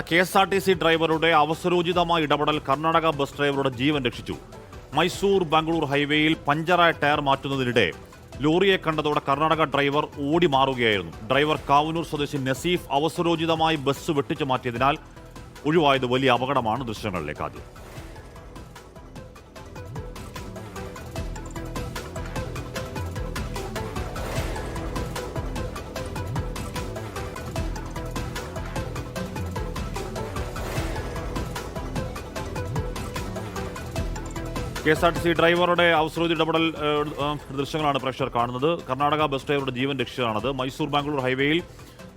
KSRTC ഡ്രൈവറുടെ അവസരോചിതമായ ഇടപെടൽ Karnataka bus ഡ്രൈവറുടെ ജീവൻ രക്ഷിച്ചു. മൈസൂർ ബാംഗ്ലൂർ ഹൈവേയിൽ പഞ്ചറായ ടയർ മാറ്റുന്നതിനിടെ ലോറിയെ കണ്ടതോടെ കർണാടക ഡ്രൈവർ ഓടി മാറുകയായിരുന്നു. ഡ്രൈവർ കാവനൂർ സ്വദേശി നസീഫ് അവസരോചിതമായി ബസ് വെട്ടിച്ചു മാറ്റിയതിനാൽ ഒഴിവായത് വലിയ അപകടമാണ്. ദൃശ്യങ്ങളിലേക്ക് ആദ്യം. KSRTC ഡ്രൈവറുടെ അവസരോചിത ഇടപെടൽ ദൃശ്യങ്ങളാണ് പ്രേക്ഷകർ കാണുന്നത്. കർണാടക ബസ് ഡ്രൈവറുടെ ജീവൻ രക്ഷിച്ചതാണത്. മൈസൂർ ബാംഗ്ലൂർ ഹൈവേയിൽ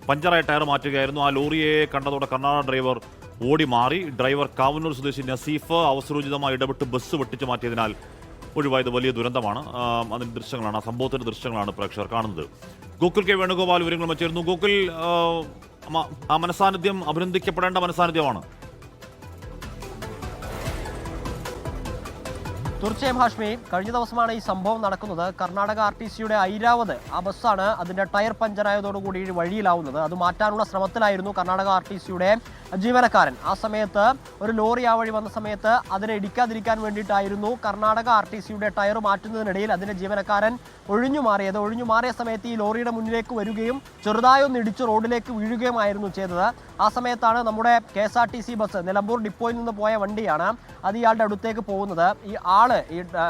പഞ്ചറായ ടയർ മാറ്റുകയായിരുന്നു. ആ ലോറിയെ കണ്ടതോടെ കർണാടക ഡ്രൈവർ ഓടി മാറി. ഡ്രൈവർ കാവന്നൂർ സ്വദേശി നസീഫ് അവസരോചിതമായി ഇടപെട്ട് ബസ് വെട്ടിച്ചു മാറ്റിയതിനാൽ ഒഴിവായത് വലിയ ദുരന്തമാണ്. അതിന്റെ ദൃശ്യങ്ങളാണ്, ആ സംഭവത്തിന്റെ ദൃശ്യങ്ങളാണ് പ്രേക്ഷകർ കാണുന്നത്. ഗോകുൽ കെ വേണുഗോപാൽ വിവരങ്ങൾ ചേർന്നു. ഗോകുൽ, ആ മനസാന്നിധ്യം അഭിനന്ദിക്കപ്പെടേണ്ട മനസാന്നിധ്യമാണ്. തീർച്ചയായും ഹാഷ്മി, കഴിഞ്ഞ ദിവസമാണ് ഈ സംഭവം നടക്കുന്നത്. കർണാടക RTCയുടെ ഐരാവത് ആ ബസ്സാണ് അതിന്റെ ടയർ പഞ്ചറായതോടുകൂടി വഴിയിലാവുന്നത്. അത് മാറ്റാനുള്ള ശ്രമത്തിലായിരുന്നു കർണാടക RTCയുടെ ജീവനക്കാരൻ. ആ സമയത്ത് ഒരു ലോറി ആ വഴി വന്ന സമയത്ത് അതിനെ ഇടിക്കാതിരിക്കാൻ വേണ്ടിയിട്ടായിരുന്നു കർണാടക RTCയുടെ ടയർ മാറ്റുന്നതിനിടയിൽ അതിന്റെ ജീവനക്കാരൻ ഒഴിഞ്ഞു മാറിയ സമയത്ത് ഈ ലോറിയുടെ മുന്നിലേക്ക് വരികയും ചെറുതായൊന്ന് ഇടിച്ച് റോഡിലേക്ക് വീഴുകയുമായിരുന്നു ചെയ്തത്. ആ സമയത്താണ് നമ്മുടെ KSRTC ബസ് നിലമ്പൂർ ഡിപ്പോയിൽ നിന്ന് പോയ വണ്ടിയാണ് അത് ഇയാളുടെ അടുത്തേക്ക് പോകുന്നത്. ഈ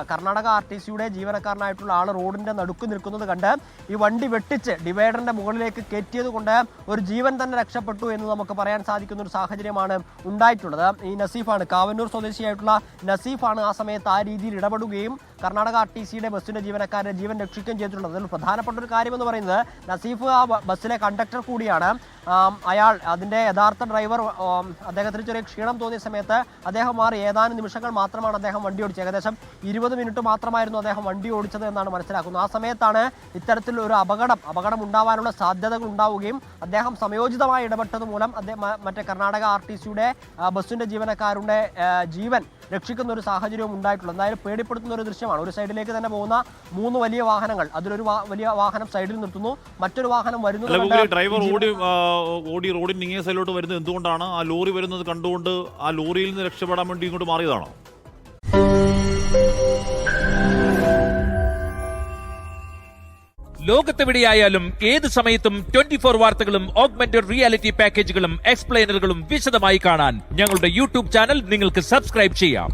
കർണാടക RTCയുടെ ജീവനക്കാരനായിട്ടുള്ള ആള് റോഡിന്റെ നടുക്ക് നിൽക്കുന്നത് കണ്ട് ഈ വണ്ടി വെട്ടിച്ച് ഡിവൈഡറിന്റെ മുകളിലേക്ക് കയറ്റിയത് കൊണ്ട് ഒരു ജീവൻ തന്നെ രക്ഷപ്പെട്ടു എന്ന് നമുക്ക് പറയാൻ സാധിക്കുന്ന ഒരു സാഹചര്യമാണ് ഉണ്ടായിട്ടുള്ളത്. ഈ നസീഫാണ്, കാവന്നൂർ സ്വദേശിയായിട്ടുള്ള നസീഫാണ് ആ സമയത്ത് ആ രീതിയിൽ ഇടപെടുകയും കർണാടക RTCയുടെ ബസ്സിന്റെ ജീവനക്കാരനെ ജീവൻ രക്ഷിക്കുകയും ചെയ്തിട്ടുള്ളത്. അതിൽ പ്രധാനപ്പെട്ട ഒരു കാര്യമെന്ന് പറയുന്നത് നസീഫ് ആ ബസ്സിലെ കണ്ടക്ടർ കൂടിയാണ്. അയാൾ അതിന്റെ യഥാർത്ഥ ഡ്രൈവർ അദ്ദേഹത്തിന് ചെറിയ ക്ഷീണം തോന്നിയ സമയത്ത് അദ്ദേഹം മാറി ഏതാനും നിമിഷങ്ങൾ മാത്രമാണ് അദ്ദേഹം വണ്ടി ഓടിച്ചത്. ഏകദേശം 20 മിനിറ്റ് മാത്രമായിരുന്നു അദ്ദേഹം വണ്ടി ഓടിച്ചത് എന്നാണ് മനസ്സിലാക്കുന്നത്. ആ സമയത്താണ് ഇത്തരത്തിൽ ഒരു അപകടം ഉണ്ടാവാനുള്ള സാധ്യതകൾ ഉണ്ടാവുകയും അദ്ദേഹം സമയോചിതമായി ഇടപെട്ടത് മൂലം മറ്റേ കർണാടക RTCയുടെ ബസ്സിന്റെ ജീവനക്കാരുടെ ജീവൻ രക്ഷിക്കുന്ന ഒരു സാഹചര്യവും ഉണ്ടായിട്ടുള്ളത്. എന്തായാലും പേടിപ്പെടുത്തുന്ന ഒരു ദൃശ്യമാണ്. ഒരു സൈഡിലേക്ക് തന്നെ പോകുന്ന 3 വലിയ വാഹനങ്ങൾ, അതിലൊരു വലിയ വാഹനം സൈഡിൽ നിർത്തുന്നു, മറ്റൊരു വാഹനം വരുന്നു. ഡ്രൈവർ ഓടി റോഡിൽ നീങ്ങിയ സൈഡിലോട്ട് വരുന്നത് എന്തുകൊണ്ടാണ്? ആ ലോറി വരുന്നത് കണ്ടുകൊണ്ട് ആ ലോറിയിൽ നിന്ന് രക്ഷപ്പെടാൻ വേണ്ടി ഇങ്ങോട്ട് മാറിയതാണോ? ലോകത്തെവിടെയായാലും ഏത് സമയത്തും 24 വാർത്തകളും ഓഗ്മെന്റഡ് റിയാലിറ്റി പാക്കേജുകളും എക്സ്പ്ലെയിനറുകളും വിശദമായി കാണാൻ ഞങ്ങളുടെ YouTube ചാനൽ നിങ്ങൾക്ക് സബ്സ്ക്രൈബ് ചെയ്യാം.